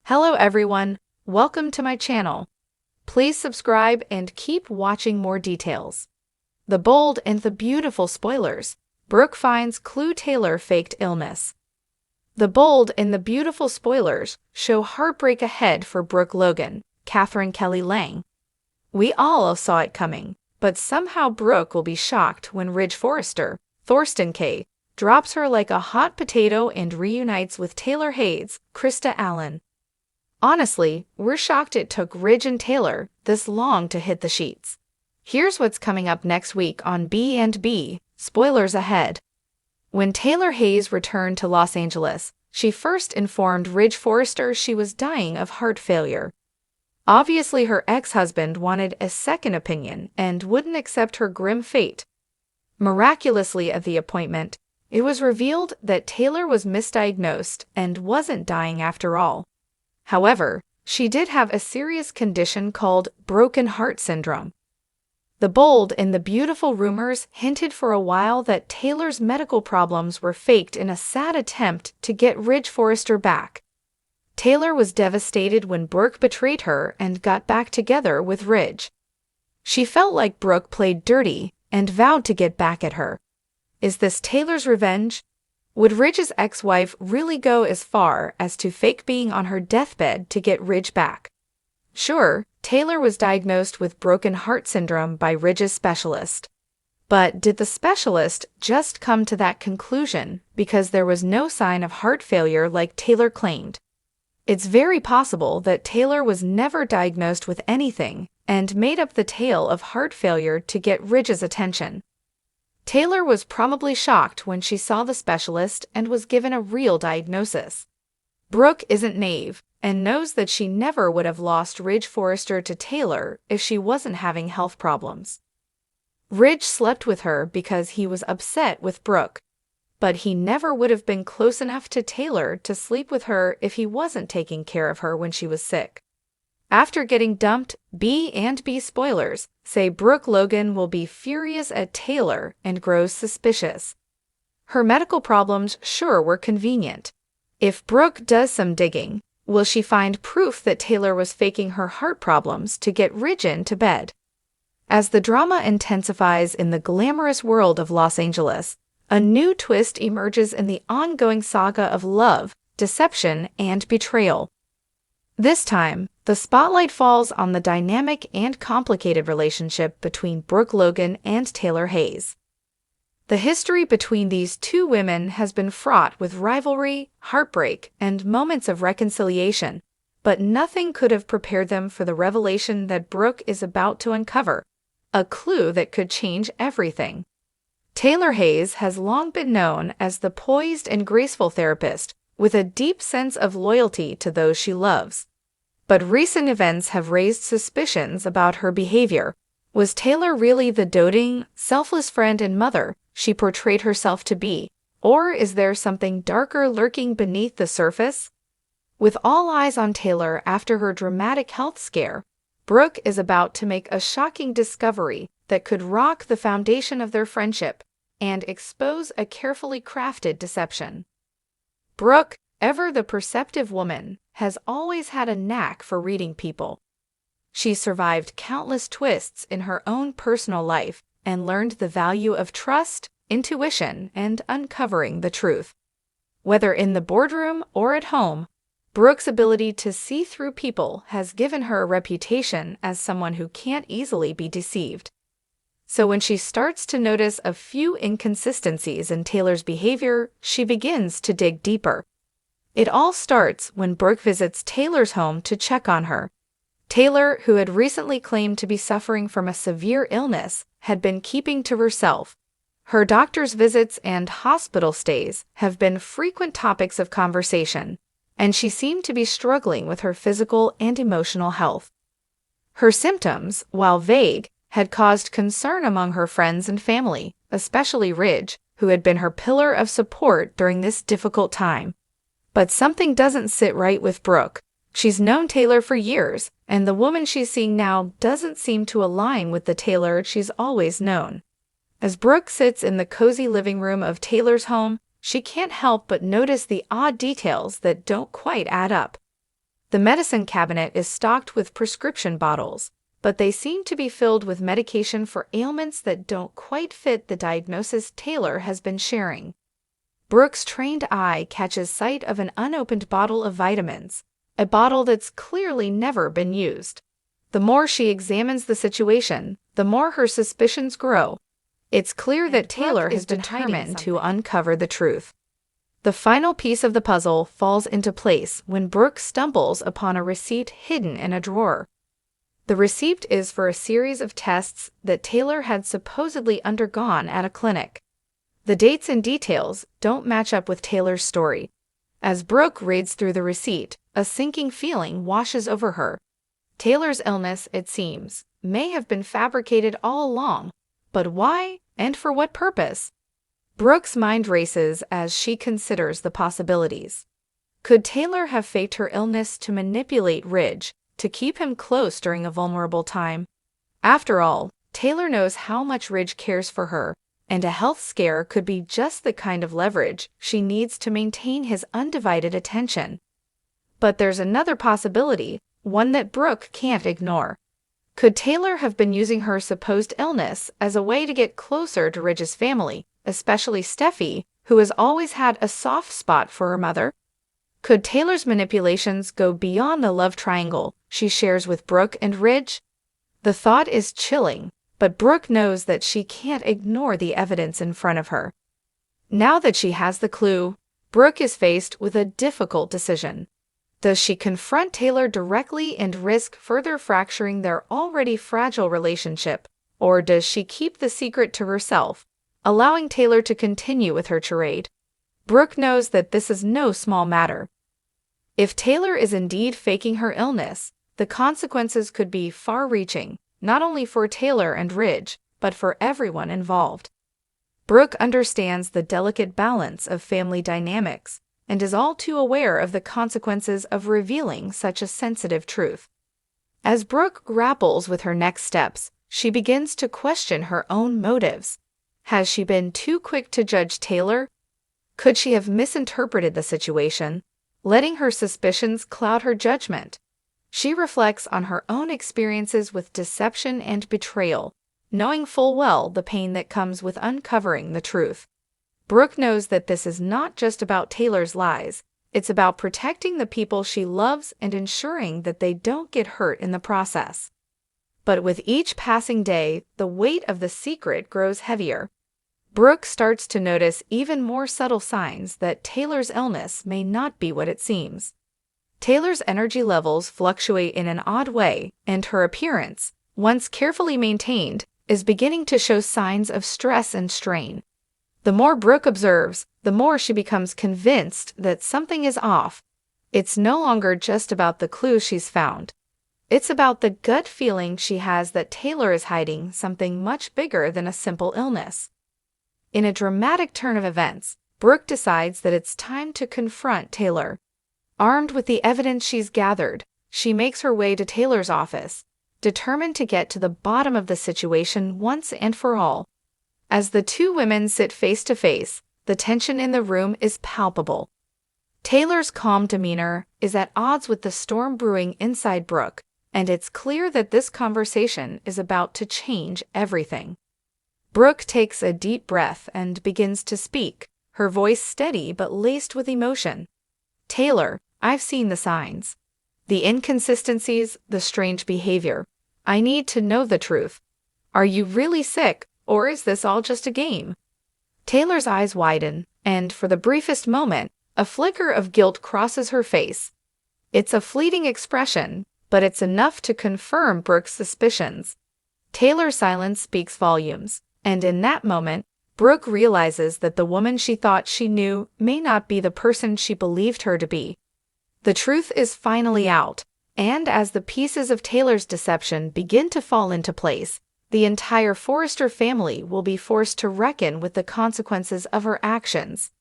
Hello everyone, welcome to my channel. Please subscribe and keep watching more details. The bold and the beautiful spoilers. Brooke finds clue Taylor faked illness. The bold and the beautiful spoilers show heartbreak ahead for Brooke Logan, Catherine Kelly Lang. We all saw it coming, but somehow Brooke will be shocked when Ridge Forrester, Thorsten Kaye, drops her like a hot potato and reunites with Taylor Hayes, Krista Allen. Honestly, we're shocked it took Ridge and Taylor this long to hit the sheets. Here's what's coming up next week on B&B, spoilers ahead. When Taylor Hayes returned to Los Angeles, she first informed Ridge Forrester she was dying of heart failure. Obviously, her ex-husband wanted a second opinion and wouldn't accept her grim fate. Miraculously at the appointment, it was revealed that Taylor was misdiagnosed and wasn't dying after all. However, she did have a serious condition called broken heart syndrome. The bold and the beautiful rumors hinted for a while that Taylor's medical problems were faked in a sad attempt to get Ridge Forrester back. Taylor was devastated when Brooke betrayed her and got back together with Ridge. She felt like Brooke played dirty and vowed to get back at her. Is this Taylor's revenge? Would Ridge's ex-wife really go as far as to fake being on her deathbed to get Ridge back? Sure, Taylor was diagnosed with broken heart syndrome by Ridge's specialist. But did the specialist just come to that conclusion because there was no sign of heart failure like Taylor claimed? It's very possible that Taylor was never diagnosed with anything and made up the tale of heart failure to get Ridge's attention. Taylor was probably shocked when she saw the specialist and was given a real diagnosis. Brooke isn't naive and knows that she never would have lost Ridge Forrester to Taylor if she wasn't having health problems. Ridge slept with her because he was upset with Brooke, but he never would have been close enough to Taylor to sleep with her if he wasn't taking care of her when she was sick. After getting dumped, B&B spoilers say Brooke Logan will be furious at Taylor and grows suspicious. Her medical problems sure were convenient. If Brooke does some digging, will she find proof that Taylor was faking her heart problems to get Ridge into bed? As the drama intensifies in the glamorous world of Los Angeles, a new twist emerges in the ongoing saga of love, deception, and betrayal. This time, the spotlight falls on the dynamic and complicated relationship between Brooke Logan and Taylor Hayes. The history between these two women has been fraught with rivalry, heartbreak, and moments of reconciliation, but nothing could have prepared them for the revelation that Brooke is about to uncover, a clue that could change everything. Taylor Hayes has long been known as the poised and graceful therapist with a deep sense of loyalty to those she loves. But recent events have raised suspicions about her behavior. Was Taylor really the doting, selfless friend and mother she portrayed herself to be, or is there something darker lurking beneath the surface? With all eyes on Taylor after her dramatic health scare, Brooke is about to make a shocking discovery that could rock the foundation of their friendship and expose a carefully crafted deception. Brooke, ever the perceptive woman, has always had a knack for reading people. She survived countless twists in her own personal life and learned the value of trust, intuition, and uncovering the truth. Whether in the boardroom or at home, Brooke's ability to see through people has given her a reputation as someone who can't easily be deceived. So when she starts to notice a few inconsistencies in Taylor's behavior, she begins to dig deeper. It all starts when Brooke visits Taylor's home to check on her. Taylor, who had recently claimed to be suffering from a severe illness, had been keeping to herself. Her doctor's visits and hospital stays have been frequent topics of conversation, and she seemed to be struggling with her physical and emotional health. Her symptoms, while vague, had caused concern among her friends and family, especially Ridge, who had been her pillar of support during this difficult time. But something doesn't sit right with Brooke. She's known Taylor for years, and the woman she's seeing now doesn't seem to align with the Taylor she's always known. As Brooke sits in the cozy living room of Taylor's home, she can't help but notice the odd details that don't quite add up. The medicine cabinet is stocked with prescription bottles, but they seem to be filled with medication for ailments that don't quite fit the diagnosis Taylor has been sharing. Brooke's trained eye catches sight of an unopened bottle of vitamins, a bottle that's clearly never been used. The more she examines the situation, the more her suspicions grow. It's clear that Taylor has been determined to uncover the truth. The final piece of the puzzle falls into place when Brooke stumbles upon a receipt hidden in a drawer. The receipt is for a series of tests that Taylor had supposedly undergone at a clinic. The dates and details don't match up with Taylor's story. As Brooke reads through the receipt, a sinking feeling washes over her. Taylor's illness, it seems, may have been fabricated all along, but why and for what purpose? Brooke's mind races as she considers the possibilities. Could Taylor have faked her illness to manipulate Ridge, to keep him close during a vulnerable time? After all, Taylor knows how much Ridge cares for her, and a health scare could be just the kind of leverage she needs to maintain his undivided attention. But there's another possibility, one that Brooke can't ignore. Could Taylor have been using her supposed illness as a way to get closer to Ridge's family, especially Steffi, who has always had a soft spot for her mother? Could Taylor's manipulations go beyond the love triangle she shares with Brooke and Ridge? The thought is chilling, but Brooke knows that she can't ignore the evidence in front of her. Now that she has the clue, Brooke is faced with a difficult decision. Does she confront Taylor directly and risk further fracturing their already fragile relationship, or does she keep the secret to herself, allowing Taylor to continue with her charade? Brooke knows that this is no small matter. If Taylor is indeed faking her illness, the consequences could be far-reaching, not only for Taylor and Ridge, but for everyone involved. Brooke understands the delicate balance of family dynamics and is all too aware of the consequences of revealing such a sensitive truth. As Brooke grapples with her next steps, she begins to question her own motives. Has she been too quick to judge Taylor? Could she have misinterpreted the situation, letting her suspicions cloud her judgment? She reflects on her own experiences with deception and betrayal, knowing full well the pain that comes with uncovering the truth. Brooke knows that this is not just about Taylor's lies, it's about protecting the people she loves and ensuring that they don't get hurt in the process. But with each passing day, the weight of the secret grows heavier. Brooke starts to notice even more subtle signs that Taylor's illness may not be what it seems. Taylor's energy levels fluctuate in an odd way, and her appearance, once carefully maintained, is beginning to show signs of stress and strain. The more Brooke observes, the more she becomes convinced that something is off. It's no longer just about the clues she's found. It's about the gut feeling she has that Taylor is hiding something much bigger than a simple illness. In a dramatic turn of events, Brooke decides that it's time to confront Taylor. Armed with the evidence she's gathered, she makes her way to Taylor's office, determined to get to the bottom of the situation once and for all. As the two women sit face to face, the tension in the room is palpable. Taylor's calm demeanor is at odds with the storm brewing inside Brooke, and it's clear that this conversation is about to change everything. Brooke takes a deep breath and begins to speak, her voice steady but laced with emotion. "Taylor, I've seen the signs. The inconsistencies, the strange behavior. I need to know the truth. Are you really sick, or is this all just a game?" Taylor's eyes widen, and for the briefest moment, a flicker of guilt crosses her face. It's a fleeting expression, but it's enough to confirm Brooke's suspicions. Taylor's silence speaks volumes, and in that moment, Brooke realizes that the woman she thought she knew may not be the person she believed her to be. The truth is finally out, and as the pieces of Taylor's deception begin to fall into place, the entire Forrester family will be forced to reckon with the consequences of her actions.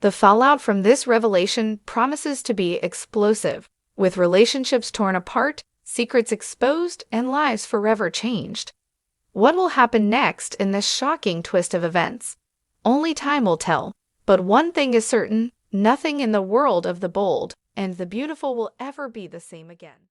The fallout from this revelation promises to be explosive, with relationships torn apart, secrets exposed, and lives forever changed. What will happen next in this shocking twist of events? Only time will tell, but one thing is certain: nothing in the world of the bold and the beautiful will ever be the same again.